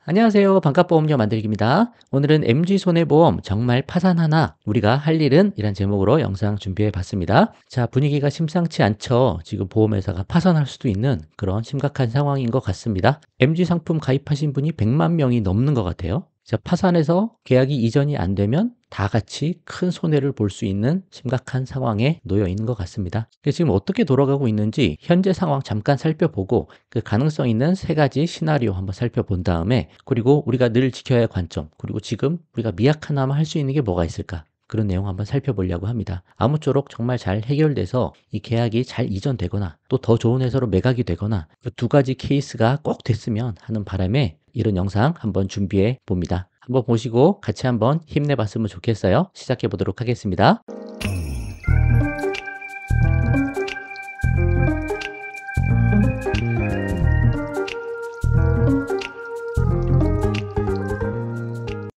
안녕하세요. 반값보험료 만들기입니다. 오늘은 MG손해보험 정말 파산하나 우리가 할 일은 이란 제목으로 영상 준비해 봤습니다. 자, 분위기가 심상치 않죠. 지금 보험회사가 파산할 수도 있는 그런 심각한 상황인 것 같습니다. MG상품 가입하신 분이 100만 명이 넘는 것 같아요. 자, 파산해서 계약이 이전이 안 되면 다 같이 큰 손해를 볼 수 있는 심각한 상황에 놓여 있는 것 같습니다. 지금 어떻게 돌아가고 있는지 현재 상황 잠깐 살펴보고 그 가능성 있는 세 가지 시나리오 한번 살펴본 다음에, 그리고 우리가 늘 지켜야 할 관점, 그리고 지금 우리가 미약하나마 할 수 있는 게 뭐가 있을까, 그런 내용 한번 살펴보려고 합니다. 아무쪼록 정말 잘 해결돼서 이 계약이 잘 이전되거나 또 더 좋은 회사로 매각이 되거나 그 두 가지 케이스가 꼭 됐으면 하는 바람에 이런 영상 한번 준비해 봅니다. 한번 보시고 같이 한번 힘내봤으면 좋겠어요. 시작해 보도록 하겠습니다.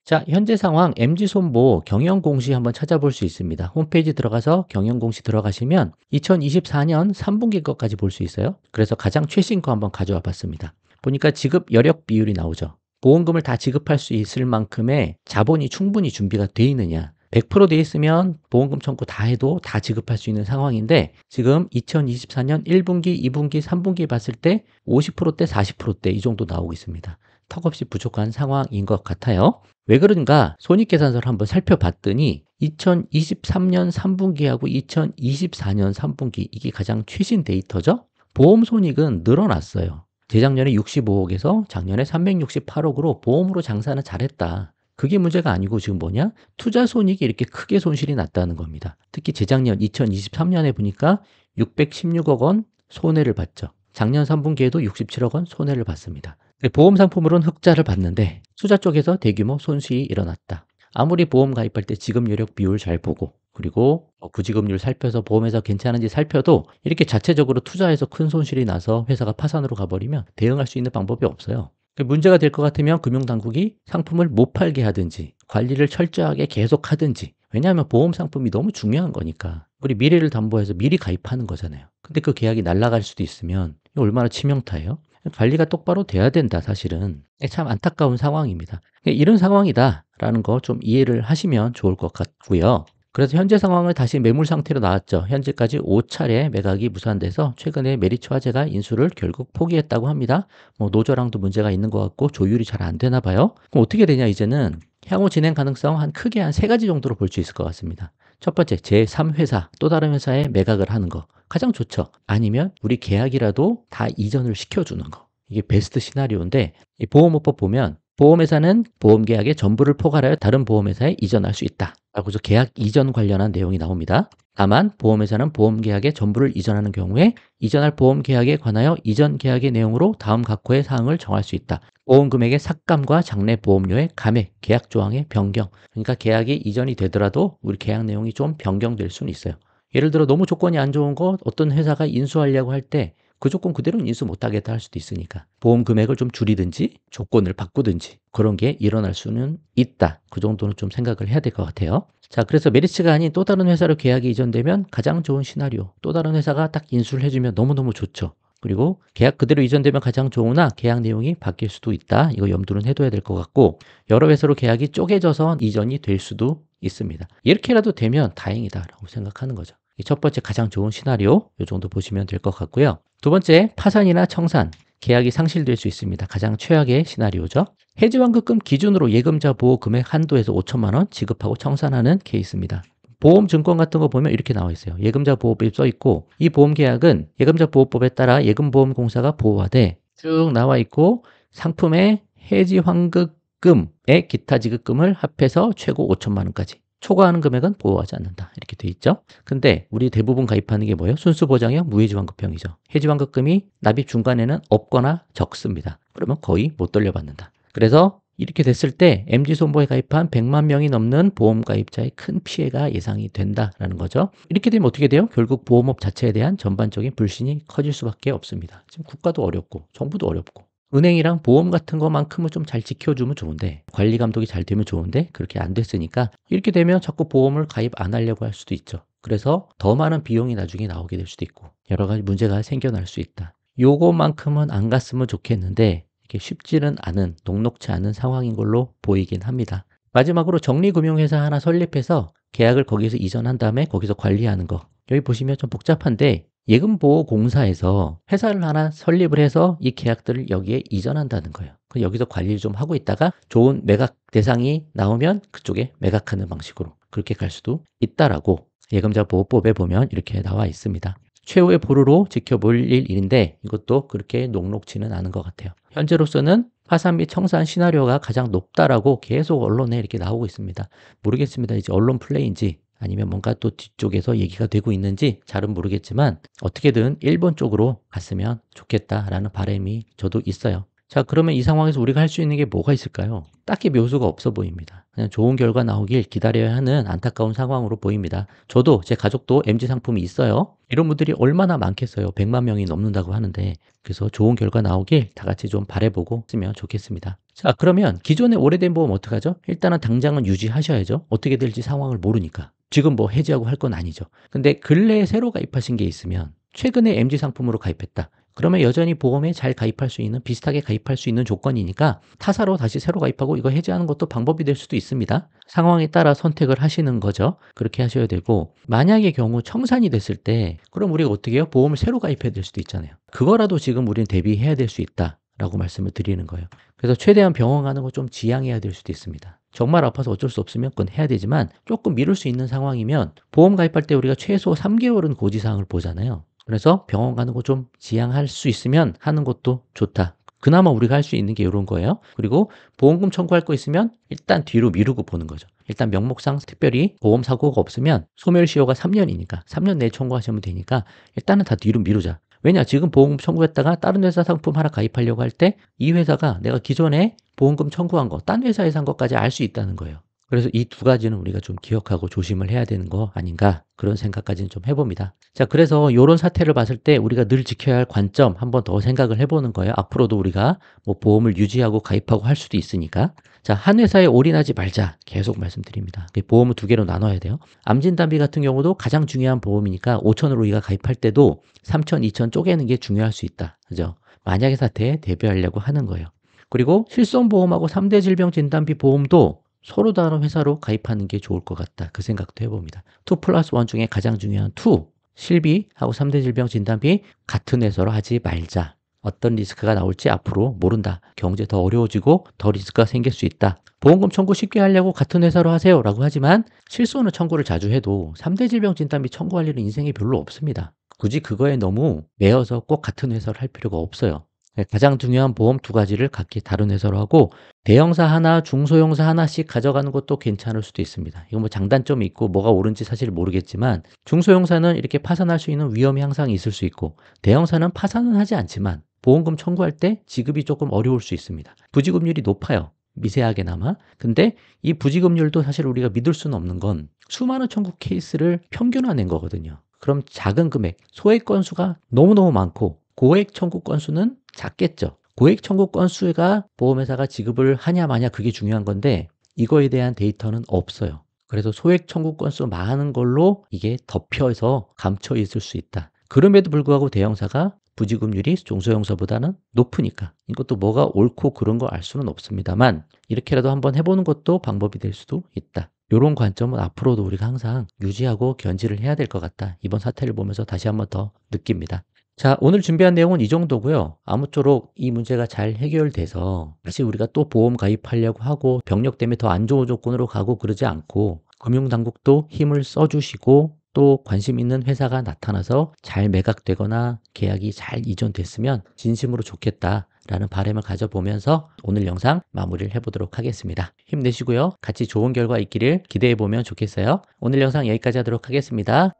자, 현재 상황 MG손보 경영공시 한번 찾아볼 수 있습니다. 홈페이지 들어가서 경영공시 들어가시면 2024년 3분기 것까지 볼 수 있어요. 그래서 가장 최신 거 한번 가져와 봤습니다. 보니까 지급 여력 비율이 나오죠. 보험금을 다 지급할 수 있을 만큼의 자본이 충분히 준비가 돼 있느냐. 100%돼 있으면 보험금 청구 다 해도 다 지급할 수 있는 상황인데, 지금 2024년 1분기, 2분기, 3분기 봤을 때 50%대, 40%대 이 정도 나오고 있습니다. 턱없이 부족한 상황인 것 같아요. 왜 그런가 손익계산서를 한번 살펴봤더니 2023년 3분기하고 2024년 3분기, 이게 가장 최신 데이터죠. 보험 손익은 늘어났어요. 재작년에 65억에서 작년에 368억으로 보험으로 장사는 잘했다. 그게 문제가 아니고 지금 뭐냐? 투자 손익이 이렇게 크게 손실이 났다는 겁니다. 특히 재작년 2023년에 보니까 616억 원 손해를 봤죠. 작년 3분기에도 67억 원 손해를 봤습니다. 보험 상품으로는 흑자를 봤는데 투자 쪽에서 대규모 손실이 일어났다. 아무리 보험 가입할 때 지급 여력 비율 잘 보고, 그리고 부지급률 살펴서 보험회사 괜찮은지 살펴도 이렇게 자체적으로 투자해서 큰 손실이 나서 회사가 파산으로 가버리면 대응할 수 있는 방법이 없어요. 문제가 될 것 같으면 금융당국이 상품을 못 팔게 하든지 관리를 철저하게 계속 하든지. 왜냐하면 보험 상품이 너무 중요한 거니까. 우리 미래를 담보해서 미리 가입하는 거잖아요. 근데 그 계약이 날아갈 수도 있으면 이거 얼마나 치명타예요? 관리가 똑바로 돼야 된다, 사실은. 참 안타까운 상황입니다. 이런 상황이다라는 거 좀 이해를 하시면 좋을 것 같고요. 그래서 현재 상황을 다시 매물 상태로 나왔죠. 현재까지 5차례 매각이 무산돼서 최근에 메리츠 화재가 인수를 결국 포기했다고 합니다. 노조랑도 문제가 있는 것 같고 조율이 잘 안 되나 봐요. 그럼 어떻게 되냐, 이제는 향후 진행 가능성 크게 한 세 가지 정도로 볼 수 있을 것 같습니다. 첫 번째, 제3회사, 또 다른 회사에 매각을 하는 거. 가장 좋죠. 아니면 우리 계약이라도 다 이전을 시켜주는 거. 이게 베스트 시나리오인데, 이 보험업법 보면 보험회사는 보험계약의 전부를 포괄하여 다른 보험회사에 이전할 수 있다 라고 해서 계약 이전 관련한 내용이 나옵니다. 다만 보험회사는 보험계약의 전부를 이전하는 경우에 이전할 보험계약에 관하여 이전 계약의 내용으로 다음 각 호의 사항을 정할 수 있다. 보험금액의 삭감과 장래 보험료의 감액, 계약 조항의 변경. 그러니까 계약이 이전이 되더라도 우리 계약 내용이 좀 변경될 수는 있어요. 예를 들어 너무 조건이 안 좋은 거 어떤 회사가 인수하려고 할 때 그 조건 그대로는 인수 못하겠다 할 수도 있으니까 보험 금액을 좀 줄이든지 조건을 바꾸든지 그런 게 일어날 수는 있다. 그 정도는 좀 생각을 해야 될 것 같아요. 자, 그래서 메리츠가 아닌 또 다른 회사로 계약이 이전되면 가장 좋은 시나리오, 또 다른 회사가 딱 인수를 해주면 너무너무 좋죠. 그리고 계약 그대로 이전되면 가장 좋으나 계약 내용이 바뀔 수도 있다. 이거 염두는 해둬야 될 것 같고, 여러 회사로 계약이 쪼개져서 이전이 될 수도 있습니다. 이렇게라도 되면 다행이다라고 생각하는 거죠. 첫 번째 가장 좋은 시나리오, 이 정도 보시면 될 것 같고요. 두 번째, 파산이나 청산, 계약이 상실될 수 있습니다. 가장 최악의 시나리오죠. 해지환급금 기준으로 예금자 보호 금액 한도에서 5천만 원 지급하고 청산하는 케이스입니다. 보험 증권 같은 거 보면 이렇게 나와 있어요. 예금자 보호법이 써 있고, 이 보험 계약은 예금자 보호법에 따라 예금보험공사가 보호하되 쭉 나와 있고, 상품의 해지 환급금의 기타 지급금을 합해서 최고 5천만 원까지. 초과하는 금액은 보호하지 않는다. 이렇게 돼 있죠. 근데 우리 대부분 가입하는 게 뭐예요? 순수보장형, 무해지환급형이죠. 해지환급금이 납입 중간에는 없거나 적습니다. 그러면 거의 못 돌려받는다. 그래서 이렇게 됐을 때 MG손보에 가입한 100만 명이 넘는 보험 가입자의 큰 피해가 예상이 된다라는 거죠. 이렇게 되면 어떻게 돼요? 결국 보험업 자체에 대한 전반적인 불신이 커질 수밖에 없습니다. 지금 국가도 어렵고 정부도 어렵고 은행이랑 보험 같은 것만큼은 좀 잘 지켜주면 좋은데, 관리 감독이 잘 되면 좋은데 그렇게 안 됐으니까 이렇게 되면 자꾸 보험을 가입 안 하려고 할 수도 있죠. 그래서 더 많은 비용이 나중에 나오게 될 수도 있고 여러 가지 문제가 생겨날 수 있다. 요것만큼은 안 갔으면 좋겠는데 이렇게 쉽지는 않은, 녹록치 않은 상황인 걸로 보이긴 합니다. 마지막으로 적립금융회사 하나 설립해서 계약을 거기서 이전한 다음에 거기서 관리하는 거. 여기 보시면 좀 복잡한데 예금보호공사에서 회사를 하나 설립을 해서 이 계약들을 여기에 이전한다는 거예요. 여기서 관리를 좀 하고 있다가 좋은 매각 대상이 나오면 그쪽에 매각하는 방식으로 그렇게 갈 수도 있다라고 예금자보호법에 보면 이렇게 나와 있습니다. 최후의 보루로 지켜볼 일인데 이것도 그렇게 녹록지는 않은 것 같아요. 현재로서는 파산 및 청산 시나리오가 가장 높다라고 계속 언론에 이렇게 나오고 있습니다. 모르겠습니다. 이제 언론 플레이인지 아니면 뭔가 또 뒤쪽에서 얘기가 되고 있는지 잘은 모르겠지만 어떻게든 일본 쪽으로 갔으면 좋겠다라는 바람이 저도 있어요. 자, 그러면 이 상황에서 우리가 할 수 있는 게 뭐가 있을까요? 딱히 묘수가 없어 보입니다. 그냥 좋은 결과 나오길 기다려야 하는 안타까운 상황으로 보입니다. 저도 제 가족도 MG 상품이 있어요. 이런 분들이 얼마나 많겠어요. 100만 명이 넘는다고 하는데 그래서 좋은 결과 나오길 다 같이 좀 바라보고 쓰면 좋겠습니다. 자, 그러면 기존의 오래된 보험 어떡하죠? 일단은 당장은 유지하셔야죠. 어떻게 될지 상황을 모르니까. 지금 뭐 해지하고 할 건 아니죠. 근데 근래에 새로 가입하신 게 있으면 최근에 MG 상품으로 가입했다. 그러면 여전히 보험에 잘 가입할 수 있는, 비슷하게 가입할 수 있는 조건이니까 타사로 다시 새로 가입하고 이거 해지하는 것도 방법이 될 수도 있습니다. 상황에 따라 선택을 하시는 거죠. 그렇게 하셔야 되고, 만약의 경우 청산이 됐을 때 그럼 우리가 어떻게 해요? 보험을 새로 가입해야 될 수도 있잖아요. 그거라도 지금 우리는 대비해야 될 수 있다 라고 말씀을 드리는 거예요. 그래서 최대한 병원 가는 거 좀 지양해야 될 수도 있습니다. 정말 아파서 어쩔 수 없으면 그건 해야 되지만 조금 미룰 수 있는 상황이면 보험 가입할 때 우리가 최소 3개월은 고지사항을 보잖아요. 그래서 병원 가는 거 좀 지양할 수 있으면 하는 것도 좋다. 그나마 우리가 할 수 있는 게 이런 거예요. 그리고 보험금 청구할 거 있으면 일단 뒤로 미루고 보는 거죠. 일단 명목상 특별히 보험 사고가 없으면 소멸시효가 3년이니까 3년 내에 청구하시면 되니까 일단은 다 뒤로 미루자. 왜냐? 지금 보험금 청구했다가 다른 회사 상품 하나 가입하려고 할 때 이 회사가 내가 기존에 보험금 청구한 거, 딴 회사에서 한 것까지 알 수 있다는 거예요. 그래서 이 두 가지는 우리가 좀 기억하고 조심을 해야 되는 거 아닌가 그런 생각까지는 좀 해봅니다. 자, 그래서 이런 사태를 봤을 때 우리가 늘 지켜야 할 관점 한번 더 생각을 해보는 거예요. 앞으로도 우리가 뭐 보험을 유지하고 가입하고 할 수도 있으니까. 자, 한 회사에 올인하지 말자 계속 말씀드립니다. 보험을 두 개로 나눠야 돼요. 암진단비 같은 경우도 가장 중요한 보험이니까 5천으로 우리가 가입할 때도 3천, 2천 쪼개는 게 중요할 수 있다. 그죠? 만약의 사태에 대비하려고 하는 거예요. 그리고 실손보험하고 3대 질병진단비 보험도 서로 다른 회사로 가입하는 게 좋을 것 같다. 그 생각도 해봅니다. 2+1 중에 가장 중요한 2, 실비하고 3대 질병 진단비 같은 회사로 하지 말자. 어떤 리스크가 나올지 앞으로 모른다. 경제 더 어려워지고 더 리스크가 생길 수 있다. 보험금 청구 쉽게 하려고 같은 회사로 하세요 라고 하지만 실손은 청구를 자주 해도 3대 질병 진단비 청구할 일은 인생에 별로 없습니다. 굳이 그거에 너무 매여서 꼭 같은 회사를 할 필요가 없어요. 가장 중요한 보험 두 가지를 각기 다른 회사로 하고 대형사 하나, 중소형사 하나씩 가져가는 것도 괜찮을 수도 있습니다. 이건 뭐 장단점이 있고 뭐가 옳은지 사실 모르겠지만 중소형사는 이렇게 파산할 수 있는 위험이 항상 있을 수 있고 대형사는 파산은 하지 않지만 보험금 청구할 때 지급이 조금 어려울 수 있습니다. 부지급률이 높아요. 미세하게나마. 근데 이 부지급률도 사실 우리가 믿을 수는 없는 건 수많은 청구 케이스를 평균화낸 거거든요. 그럼 작은 금액, 소액 건수가 너무너무 많고 고액 청구 건수는 작겠죠. 고액 청구 건수가 보험회사가 지급을 하냐 마냐 그게 중요한 건데 이거에 대한 데이터는 없어요. 그래서 소액 청구 건수 많은 걸로 이게 덮여서 감춰 있을 수 있다. 그럼에도 불구하고 대형사가 부지급률이 중소형사보다는 높으니까 이것도 뭐가 옳고 그런 거 알 수는 없습니다만 이렇게라도 한번 해보는 것도 방법이 될 수도 있다. 이런 관점은 앞으로도 우리가 항상 유지하고 견지를 해야 될 것 같다. 이번 사태를 보면서 다시 한번 더 느낍니다. 자, 오늘 준비한 내용은 이 정도고요. 아무쪼록 이 문제가 잘 해결돼서 다시 우리가 또 보험 가입하려고 하고 병력 때문에 더 안 좋은 조건으로 가고 그러지 않고 금융당국도 힘을 써주시고 또 관심 있는 회사가 나타나서 잘 매각되거나 계약이 잘 이전됐으면 진심으로 좋겠다라는 바람을 가져보면서 오늘 영상 마무리를 해보도록 하겠습니다. 힘내시고요. 같이 좋은 결과 있기를 기대해보면 좋겠어요. 오늘 영상 여기까지 하도록 하겠습니다.